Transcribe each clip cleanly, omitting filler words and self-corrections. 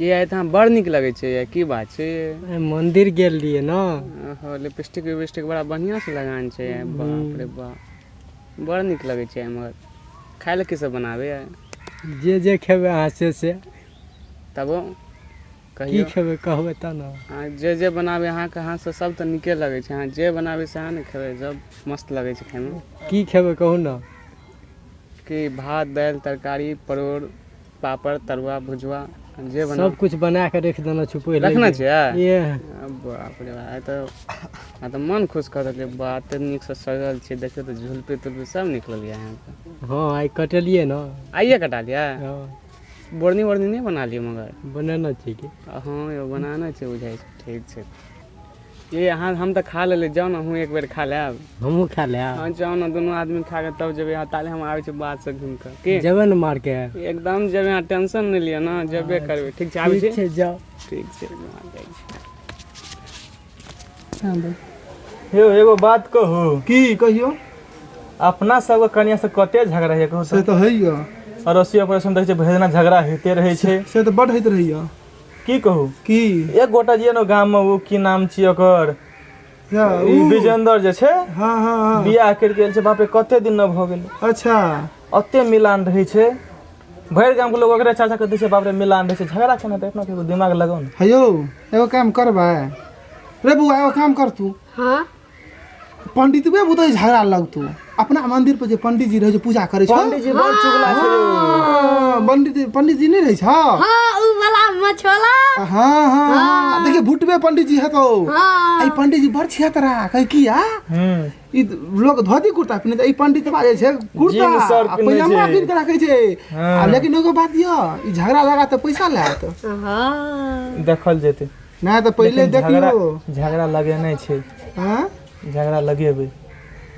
ये आए था बड़ निक लगे छे ये की बात छे ये मंदिर गेल लिए ना ओहो लिपस्टिक विपस्टिक बड़ा बढ़िया से लगान छे बाप रे बाप बड़ निक लगे छे मगर खाए ले किसे बनावे है जे खेबे हाथे से तबो की कहियो खेबे कहबे त ना हाँ जे बनावे यहाँ के हाथ से सब तो निके लगे छे हाँ जे बनावे से हाँ ने खेबे सब मस्त लगे छे खाए में की खेबे कहू ना कि भात दाल तरकारी परोड़ पापड़ तरुआ भुजवा जे बना सब कुछ बना के रख देना छुपे रखना चाहिए ये बाप रे बाप तो मन खुश कर देलिए बात निक से सजल छे देखियो तो झुलपे तुलपे सब निकल गया यहाँ पे हाँ आई कटलिए ना आइए कटा लिया हाँ बोर्नी वोर्नी नहीं बना लिए मगर बनाना चाहिए हाँ ये बनाना चाहिए बुझाई ठीक है ये यहाँ हम तो खा ले जाओ ना हूँ एक बेर खा ले अब हमहू खा ले हाँ जाओ ना दोनों आदमी खा के तब जब यहाँ ताले हम आवे छे बात से घूम कर के जबे न मार के एकदम जब यहाँ टेंशन नहीं लिया ना जबे करबे ठीक छे आवे छे ठीक छे जाओ ठीक छे हे एगो बात कहू की कहियो अपना सब कनिया से कते झगड़ा है कहू से तो हैया अड़ोसी ऑपरेशन देखे भेजना झगड़ा होते रहे छे से तो बड होइत रहैया की कहू की एक गोटा जे न गाम में वो की नाम छी ओकर या ई विजेंद्र जे छे हाँ हाँ हाँ बियाह कर गेल छे बाप रे कते दिन न भ गेल अच्छा अते मिलान रहे छे भर गाम के लोग ओकरे चाचा कहते छे बाप रे मिलान रहे छे झगड़ा केना त अपना के दिमाग लगाओ न हेयो एगो काम करबा रे बुआ एगो काम कर तू हाँ पंडित बे बुतै झगड़ा लगतू अपना मंदिर पर जे पंडित जी रहे जे पूजा करे छ पंडित जी बड़ चुगला छे पंडित जी नहीं रहे छ हाँ उ वाला मछोला हाँ हाँ देखिए भुटबे पंडित जी है तो हाँ आई पंडित जी बड़ छियतरा कह किया ई लोग धोती कुर्ता पिने ई पंडित बाजे छे कुर्ता जीन्स शर्ट आ पिन्है पैजामा छै। पिन के रखे छे आ लेकिन एगो बात ये ई झगड़ा लगा तो पैसा लेत हाँ देखल जेते ना तो पहले देखियो झगड़ा लगे नहीं छे हां झगड़ा लगेबे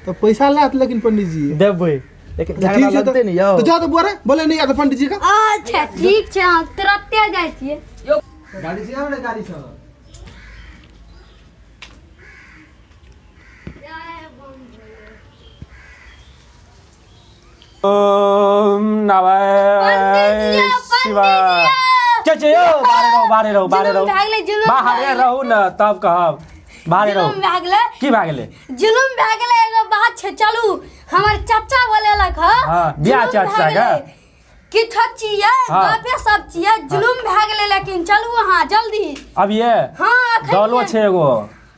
तो पैसा लेत लेकिन पंडित जी देबे लेकिन तो झगड़ा ठीक छै लगते नहीं यो तो जाओ तो बोरे बोले नहीं आता पंडित जी का अच्छा ठीक छै हम तुरंते जाइ छियै गाड़ी से आवे गाड़ी से ओम नमः शिवाय के यो बाहरे रहो बाहरे रहो न तब कहब बाहरे रहो जुलुम भए गेलै की भए गेलै जुलुम भए गेलै एगो बात छै चलू हमर चाचा बोलेलक ह हाँ, बियाह जुलुम चाचा भए का? गेलै। किछु छियै हाँ। बापे सब छियै जुलुम भए गेलै लेकिन चलू अहाँ जल्दी अब ये हाँ एखन दलो छे एगो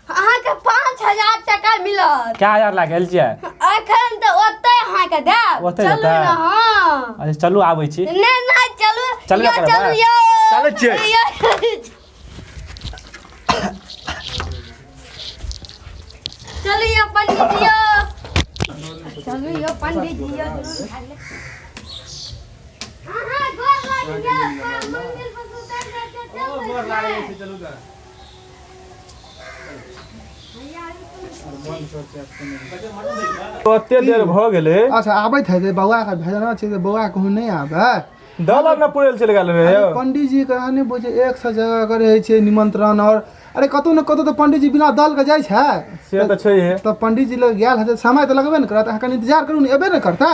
अहाँके 5000 टका मिलत क्या हजार लागल छियै एखन तऽ ओतै अहाँके देब ओतै चलू देतै? ने हाँ अच्छा चलू आबै छी नहीं नहीं चलू चलू यो, करबै? चलू यो चलै छियै। यो। चलू यो पंडित जी यो चलू यो पंडित जी यो हाँ गोर लागियो मंदिर पर सुतर जाके चलू ओते देर भ गेलै अच्छा आबैत है बौआ का भेजना छै तो बौआ कहूँ नहीं आबे दल न पुरेल चल गेल रे यो पंडित जी के नहीं बुझे 100 जगह के रहे छै निमंत्रण और अरे कतौ न कतौ तो पंडित जी बिना दल के जाय छै से त छै तो पंडित जी लोग गेल है समय तो लगबे न करत अहाँ इंतजार करू न एबे न करता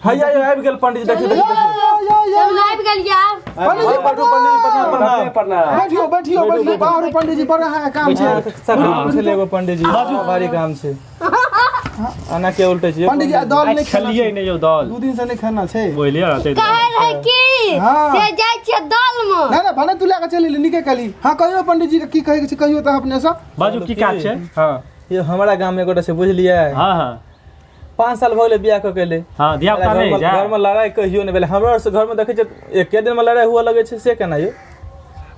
हैया यो आबि गेल पंडित जी देखियो चलू आबि गेलियै पंडित जी पंडित प्रणाम बैठियो बैठियो बैठियो बाहर पंडित जी बड़ा है काम छै काम छले एगो पंडित जी भारी काम छै आना के उल्टे छै पंडित जी दल नहीं खेलिए नहीं यो दल 2 दिन से नहीं खाना छै बोलिए रहते कहै रहै की हाँ। से जाइ छियै दल में ना ना भने तू लेके चली निके कली हां कहियो पंडित जी के की कहे छै कहियो त अपने से बाजू की काज छै हां ये हमरा गाम में एगोटा से बुझलिए हां हां 5 साल भ गेलै बियाह क केले हां धिया पुता नहीं जा घर में लड़ाई कहियो नहीं भेले हमरा से घर में देखे छै एके दिन में लड़ाई हुआ लगे छै से केना यो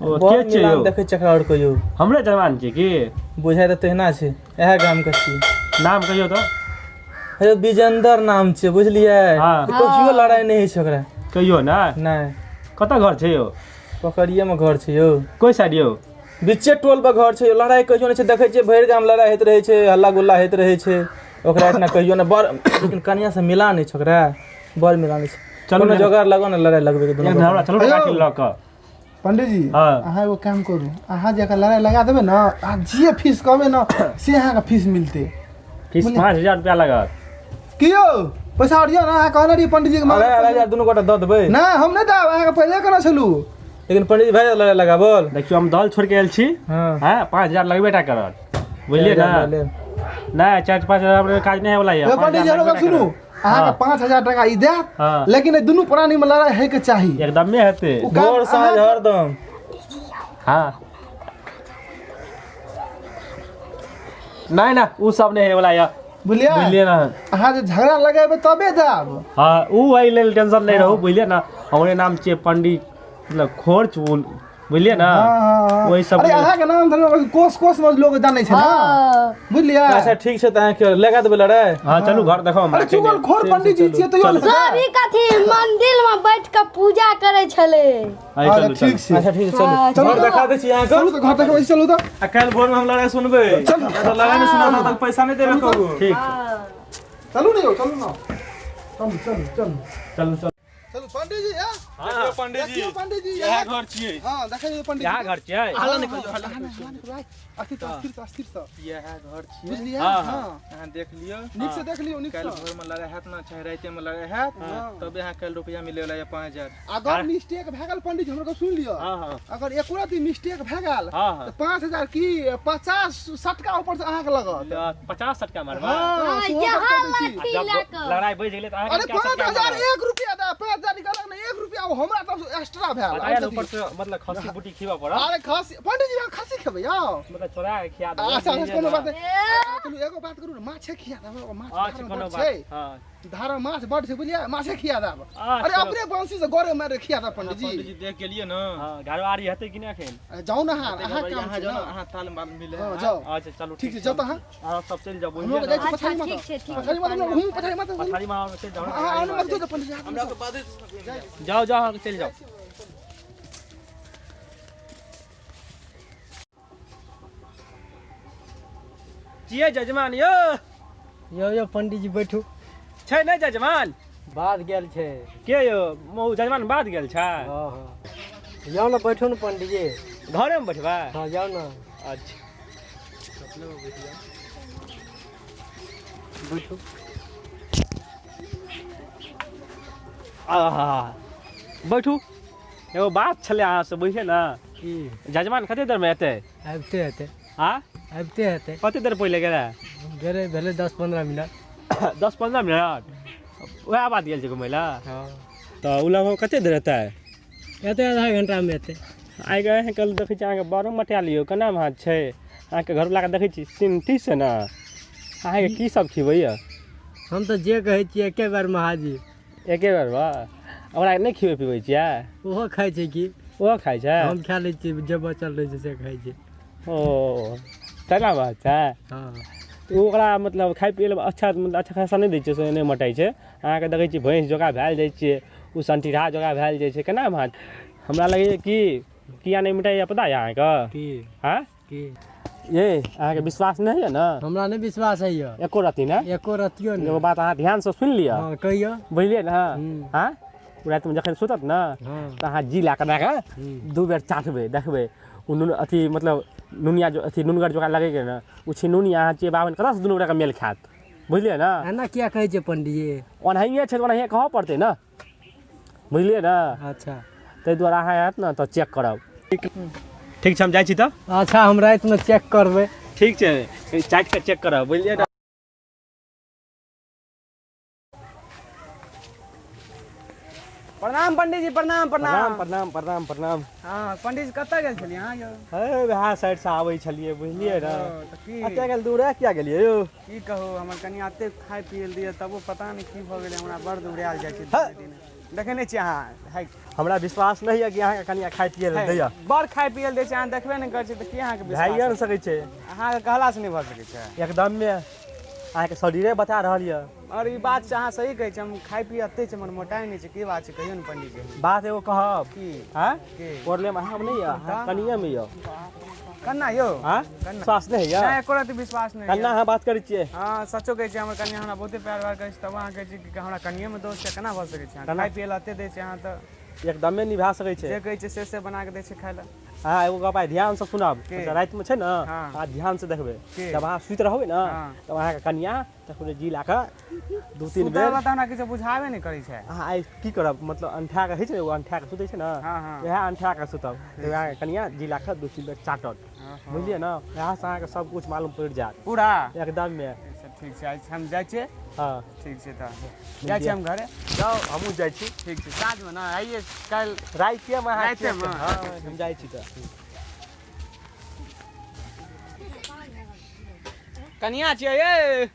ओ के छै यो देखे छै और कहियो हमरे जवान छै की बुझाय त तेहना छै एहा गाम के छी नाम कहियो तो हे विजेंद्र नाम छै बुझलिए हां कहियो लड़ाई नहीं छै ओकरा कहियो ना नहीं कत घर छै यो पोखरिया में घर छै यो कोई साइड यो बीचे टोल पर घर छै लड़ाई कहियो नहीं छै देखे छै भैर गाम लड़ाई होइत रहे छै हल्ला गुल्ला होइत रहे छै ओकरा इतना कहियो ना बड़ लेकिन कन्या से मिला नहीं छै ओकरा बड़ मिला नहीं छै चलो ना जोगार लगो ना लड़ाई लगबे के दोनों हमरा चलो राखी ल क पंडित जी अहाँ एगो काम करू अहाँ जे लड़ाई लगा देबे ना आ जे फीस कहबे ना से अहाँ के फीस मिलते फीस 5000 रुपया लागत कियो पैसा दियो ना अहाँ कहने रही पंडित जी के अरे 1000 दोनों गोटा द देबै ना हम नहीं देब अहाँ के पहले केना छलू लेकिन पंडित जी भाई लड़ाई लगा बोल देखियो हम दल छोड़ के आयल छी हाँ हां 5000 लगबेटा करत बुझलिए ना नहीं 4-5 हजार में काज नहीं होला ए पंडित जी लोग सुनू अहाँ के 5000 टका ई दे लेकिन ए दुनू प्राणी में लड़ाई है के चाहिए एकदम में हेते घोर साँझ हरदम हां नहीं ना उ सब नहीं होला या बुझलिए ना अहाँ जे झगड़ा लगाबे तबे देब हां उ आई लेल टेंशन नहीं रहू बुझलिए ना हमरे नाम छे पंडित मतलब खोरच बुझलिए ना वही सब अरे अहाँ के नाम धरम कोस में लोग जाने छै ना बुझलिए अच्छा ठीक छै त अहाँ के लगा देबे लड़ाई हां चलू घर देखो हम अरे चुगल खोर पंडित जी छियै तो सभी कथी मंदिर में बैठ के पूजा करे छले अच्छा ठीक छै अच्छा ठीक है चलू घर दिखा दे छी अहाँ चलू तो घर देखबै चलू तो कल भोर में हम लड़ाई सुनबे चलू तो लड़ाई नहीं सुनबे तक पैसा नहीं देबे कहू ठीक चलू नहीं हो चलू ना चलू चलू चलू चलू चलू पंडित जी हां पंडित जी यह घर छिए हां देखिए पंडित यहाँ घर छियै हाला निकल अस्थिर यह घर छिए बुझलिए हां अहाँ देख लियो नीक से देख लियो नीक कल से भोर में लड़ाई हैत ना चाहे रात में लड़ाई हैत तबे अहाँ कल रुपया मिले वाला 5000 अगर मिस्टेक भ गेल पंडित जी हमरा सुन लियो अगर एको रती मिस्टेक भ गेल तो 5000 की 50 सटका ऊपर से अहाँ के लगत 50 सटका मारबा यहाँ लड़की लेकर लड़ाई बढ़ गेलै त अरे 5000 1 रुपया दा 5000 निकाल ना 1 रुपया हमरा तरफ से एक्स्ट्रा भेल आया ऊपर से मतलब खस्सी बूटी खिबा पड़ा अरे खस्सी पंडित जी खस्सी खेबै यौ मतलब छोड़ा के खिया दे अच्छा कोनो बात चलू एगो बात करू ना माछे खिया देब माछ अच्छा कोनो छै बात हां धारा माछ बड छै बुझलिए माछे खिया देब अरे अपने बंसी से गोरे मारे खिया देब पंडित जी देख के लिए ना हां घरवारी हेतै कि नै एखन जाऊ ना अहाँ यहाँ जाओ अहाँ ताल माल मिले जाओ अच्छा चलो ठीक छै जाऊ त अहाँ हां सब चल जाओ हम लोग बुझलिए जाई अच्छा पछाड़ी मत ठीक छै ठीक पछाड़ी मत हम घूम पछाड़ी मत पछाड़ी में चल जाओ हां मत जो पंडित जी हमरा तो बादे जाओ जाओ चल जाओ जिए जजमान यो पंडित जी बैठू छै नै जजमान बाद गेल छै के यो मौ जजमान बाद गेल छै हां हां जाओ ना बैठू ना पंडित जी घरे में बैठबा हां जाओ ना अच्छा बैठू आहा बैठू एगो बात छले अहाँ से बुझे ना की जजमान कते देर में एतै आबते हेतै हां आबते हेतै कते देर पहिले गेला गेले भेले 10-15 मिनट 10-15 मिनट वह बात गेल छै घुमै ला हां तो उ लगभग कते देर एतै एतै आधा घंटा में एतै आइ गए हैं कल देखै छी अहाँके बारो मटिया लियो केना भात छै अहाँके घरवला के देखै छी सिमटी से ना अहाँके की सब खिबैया हम तो जे कहै छी एके बार में हाजिर एके बेर बा ओकरा नहि खिबै पिबै छियै ओहो खाइ छै की ओहो खाइ छै हम खा लै छी जे बचल रहै छै से खाइ छै ओ तेना बात छै हां ओकरा मतलब खाइ पियै लए अच्छा मतलब अच्छा खासा नहि दै छै से नहि मटाइ छै अहाँके देखै छी भैंस जोगा भैल जाइ छियै ओ संटिरा जोगा भैल जाइ छै केना भात हमरा लगैए कि किया नहि मिटाइया पता यऽ अहाँके की हाँ की ये अहाँके विश्वास नहि है ना हमरा नहीं विश्वास है यो एको रत्ती ने एको रतियो एगो नहीं बात अहाँ ध्यान से सुनि लिअ हां कहियो बुझलियै ने हम्म। हाँ रातिमे जखन सुतत ने हां तऽ अहाँ जी लए कऽ दए कऽ 2 बेर चाटबै देखबै ओ नून अथी मतलब नुनिया जो अथी नुनगर जोगा लगेके ने ओ छै नुनिया अहाँ छियै बाबन कतऽसँ दुनू गोटाके मेल खायत बुझलियै ने एना किया कहै छै पंडित जी ओनाहिए छै तऽ ओनाहिए कहऽ पड़तै ने बुझलियै ने अच्छा ताहि दुआरे अहाँ आयत ने तऽ चेक करब ठीक छै हम जाइ छी तऽ अच्छा हम रात में चेक करबै ठीक छै चाटि कऽ चेक करब बुझलियै ने प्रणाम पंडित जी प्रणाम प्रणाम प्रणाम प्रणाम प्रणाम हाँ पंडित जी कतऽ गेल छलियै अहाँ यौ हे वएह साइड से आबै छलियै बुझलियै ने तऽ की कतऽ गेल दूर किया गेलियै यौ की कहू हमर कनि एते खाइ पियै लए दियै तबो पता नहि की भऽ गेलै हमरा बड़ दुबरायल जाइ छै दिन दिन देखै नहि छियै अहाँ हमरा विश्वास नहि यऽ कि अहाँके कनिया खाइ पियै लए दैया बड़ खाइ पियै लए दै छै अहाँ देखबे नहि करै छियै तऽ की अहाँके भइए विश्वास नहि सकै छै अहाँके कहलासँ नहि भऽ सकै छै एकदम में अहाँके शरीरे बता रहल यऽ और ई बात छै अहाँ सही कहै छी हम खाइ पियै एते छै हमर मोटाइ नहि छै की बात छै कहियो ने पंडित जी बात एगो कहब की हाँ की प्रॉब्लम अहाँ नहीं यऽ कनिए में यऽ कन्ना यौ हाँ विश्वास नहीं यऽ नहीं एको रति विश्वास नहीं कन्ना अहाँ बात करै छियै हाँ सचो कहै छी हमर कन्या हमरा बहुते प्यार व्यार करै छी तब अहाँ कहै छी कि हमरा कनिए में दोष छै केना भऽ सकै छै अहाँ खाइ पियै लए एते दै छै अहाँ तऽ एकदमे निभा सकै छै जे कहै छै से बना के दै छै खाय लए। हाँ एगो गप आइ ध्यान से सुनब के? राति में छै ना हाँ। आ ध्यान से देखबै के? जब अहाँ सुति रहबै ना हाँ। तब अहाँके कनिया तखन जी ला के 2-3 बेर सुतल तऽ हमरा किछो बुझाबे नहि करै छै। अहाँ आइ की करब मतलब अंठा के होइ छै एगो अंठा के सुतै छै ना हाँ, हाँ। वएह अंठा के सुतब तऽ अहाँके कनिया जी ला के 2-3 बेर चाटत बुझलियै ना वएह से अहाँके सब कुछ मालूम पड़ि जायत पूरा एकदम में। अच्छा, ठीक छै आइ हम जाइ छियै। हाँ ठीक छै तऽ जाइ छियै हम घरे। जाओ हमहूँ जाइ छी ठीक छै साँझमे ना आइए काल्हि रातिमे अहाँ रातिमे? हाँ हम जाइ छी तऽ कनिया छियै ये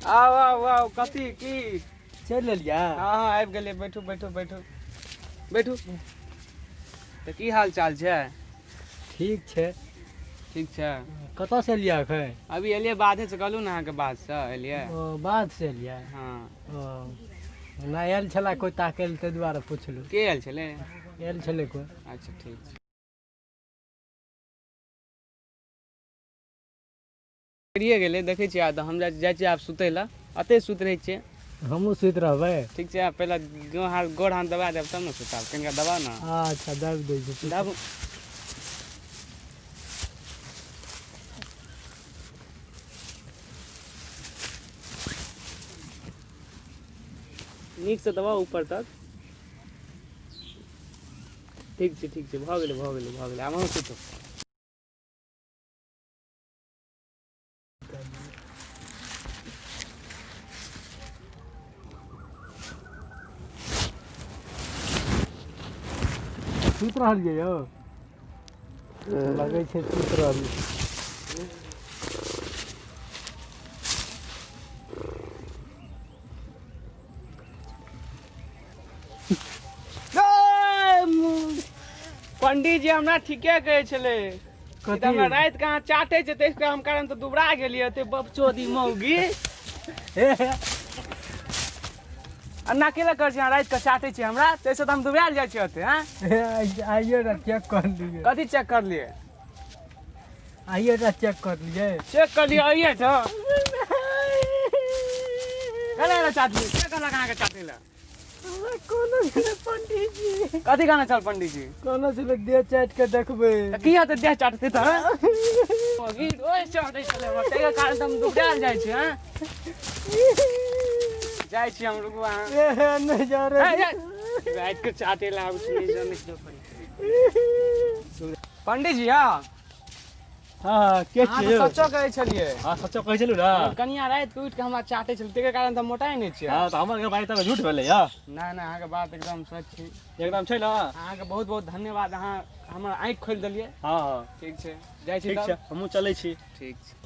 आउ आउ आउ कथी की चलि लेलियै हाँ हाँ आबि गेलियै बैठू बैठू बैठू बैठू। तऽ की हाल चाल छै? ठीक छै। ठीक छै। कतऽ से एलियै एखन? अभी एलियै बाधे से कहलू ने अहाँके बाध से एलियै। ओ बाद से एलियै। हाँ ओ नहि आयल छलै कोइ ताकै लए ताहि दुआरे पुछलू। के आयल छलै? आयल छलै कोइ। अच्छा ठीक छै। करिए गेलै देखै छियै आब तऽ हम जाइ छियै आब सुतै लए अते सुति रहै छियै। हमहूँ सुति रहबै। ठीक छै आब पहिले गोड़ हाथ दबा देब तब ने सुताब कनिका दबा ने। अच्छा दाबि दै छी। दाबू। नीक से दबाओ ऊपर तक। ठीक छै भऽ गेलै भऽ गेलै भऽ गेलै आब अहूँ सुतू। सुति रहलियै यौ लगै छै सुति रहलियै। पंडित जी हमरा ठीके कहै छलै कथी? हमरा राति के अहाँ चाटै छै ताहि हम कारण तऽ दुबरा गेलियै ते बपचोदी मौगी। अन्ना केला कर छी अहाँ राति के चाटै छी हमरा ताहिसँ तऽ हम दुबरायल जाइ छी ओते। हाँ आइए रे चेक कर लियै। कथी चेक कर लिए? आइए रे चेक कर लियै। चेक कर लियो आइए तो केना रे चाटली के कहलक अहाँके चाटै लए? कोनो छलै पंडित जी। कथी गाना चल पंडित जी? कोनो छलै देह चाटि के देखबै। तऽ की हेतै देह चाटतै तऽ? मौगी ओए चाटै छलै हमरा ताहि कारण तऽ हम दुबरायल जाइ छी। हाँ जाइ छी हम रुकू अहाँ नहीं जा रहे। रात के चाटे ला पंडित जी हाँ हाँ के अहाँ छियै तऽ सच्चो कहै छलियै। हाँ सच्चो कहै छलू ना कनिया राति के उठि के हमरा चाटे छलै ताहि कारण तऽ मोटाइ नहि छियै। हाँ तऽ हमर बात तऽ झूठ भेलै या नहि नहि अहाँके बात एकदम सच छै। एकदम छै ना। अहाँके बहुत बहुत धन्यवाद अहाँ हमर आँखि खोलि देलियै। हाँ हाँ ठीक छै जाइ छी ठीक छै हमहूँ चलै छी। ठीक छै।